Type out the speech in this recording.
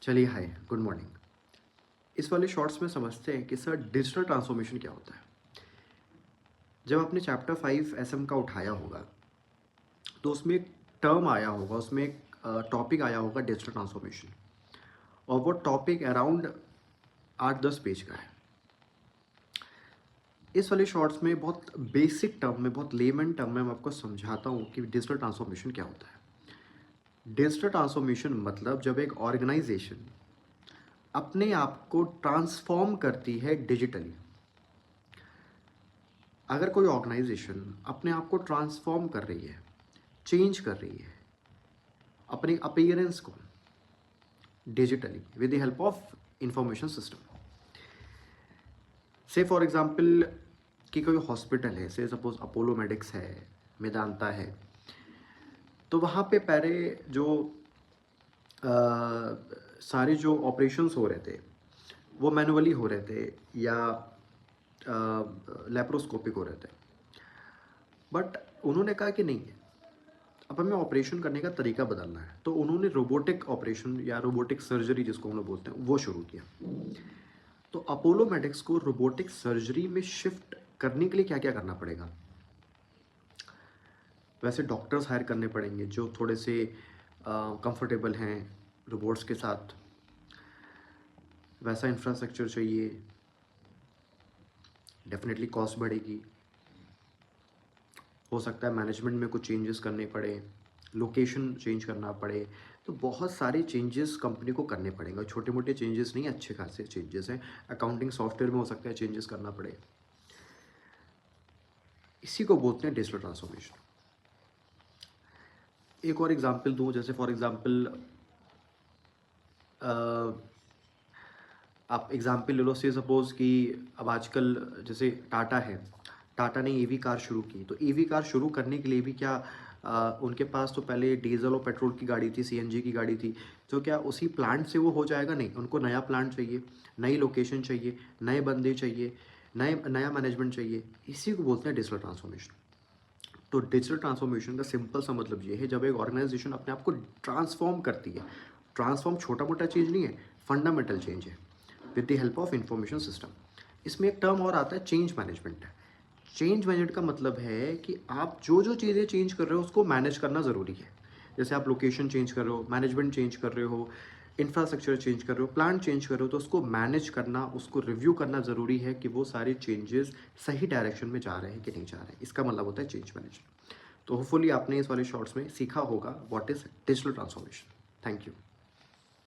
चलिए हाय, good morning. इस वाले शॉर्ट्स में समझते हैं कि सर डिजिटल ट्रांसफॉर्मेशन क्या होता है। जब आपने चैप्टर 5 एसएम का उठाया होगा तो उसमें एक टर्म आया होगा, उसमें एक टॉपिक आया होगा डिजिटल ट्रांसफॉर्मेशन, और वो टॉपिक अराउंड 8-10 पेज का है। इस वाले शॉर्ट्स में बहुत बेसिक टर्म में, बहुत लेमन टर्म में मैं आपको समझाता हूँ कि डिजिटल ट्रांसफॉर्मेशन क्या होता है। डिजिटल ट्रांसफॉर्मेशन मतलब जब एक ऑर्गेनाइजेशन अपने आप को ट्रांसफॉर्म करती है डिजिटली। अगर कोई ऑर्गेनाइजेशन अपने आप को ट्रांसफॉर्म कर रही है, चेंज कर रही है अपनी अपीयरेंस को digitally with the help of information system, से फॉर एग्जांपल कि कोई हॉस्पिटल है, से सपोज अपोलो मेडिक्स है, मेदांता है, तो वहाँ पे पहले जो सारे जो ऑपरेशंस हो रहे थे वो मैनुअली हो रहे थे या लेप्रोस्कोपिक हो रहे थे। बट उन्होंने कहा कि नहीं, अब हमें ऑपरेशन करने का तरीका बदलना है, तो उन्होंने रोबोटिक ऑपरेशन या रोबोटिक सर्जरी जिसको हम लोग बोलते हैं वो शुरू किया। तो अपोलो मेडिक्स को रोबोटिक सर्जरी में शिफ्ट करने के लिए क्या क्या करना पड़ेगा? वैसे डॉक्टर्स हायर करने पड़ेंगे जो थोड़े से कंफर्टेबल हैं रोबोट्स के साथ, वैसा इंफ्रास्ट्रक्चर चाहिए, डेफिनेटली कॉस्ट बढ़ेगी, हो सकता है मैनेजमेंट में कुछ चेंजेस करने पड़े, लोकेशन चेंज करना पड़े, तो बहुत सारे चेंजेस कंपनी को करने पड़ेंगे। छोटे मोटे चेंजेस नहीं, अच्छे खासे चेंजेस हैं। अकाउंटिंग सॉफ्टवेयर में हो सकता है चेंजेस करना पड़े। इसी को बोलते हैं डिजिटल ट्रांसफॉर्मेशन। एक और एग्जांपल दूँ, जैसे फॉर एग्जांपल आप एग्जांपल ले लो, से सपोज़ कि अब आजकल जैसे टाटा है, टाटा ने ईवी कार शुरू की, तो ईवी कार शुरू करने के लिए भी क्या उनके पास तो पहले डीजल और पेट्रोल की गाड़ी थी, सीएनजी की गाड़ी थी, तो क्या उसी प्लांट से वो हो जाएगा? नहीं, उनको नया प्लांट चाहिए, नई लोकेशन चाहिए, नए बंदे चाहिए, नया मैनेजमेंट चाहिए। इसी को बोलते हैं डिजिटल ट्रांसफॉर्मेशन। तो डिजिटल ट्रांसफॉर्मेशन का सिंपल सा मतलब ये है, जब एक ऑर्गेनाइजेशन अपने आप को ट्रांसफॉर्म करती है। ट्रांसफॉर्म छोटा मोटा चेंज नहीं है, फंडामेंटल चेंज है with the help of information system. इसमें एक टर्म और आता है, चेंज मैनेजमेंट। चेंज मैनेजमेंट का मतलब है कि आप जो जो चीज़ें चेंज कर रहे हो उसको मैनेज करना ज़रूरी है। जैसे आप लोकेशन चेंज कर रहे हो, मैनेजमेंट चेंज कर रहे हो, इंफ्रास्ट्रक्चर चेंज कर रहे हो, प्लान चेंज कर रहे हो, तो उसको मैनेज करना, उसको रिव्यू करना ज़रूरी है कि वो सारे चेंजेस सही डायरेक्शन में जा रहे हैं कि नहीं जा रहे हैं। इसका मतलब होता है चेंज मैनेजमेंट। तो होपफुली आपने इस वाले शॉर्ट्स में सीखा होगा what is digital transformation. Thank you.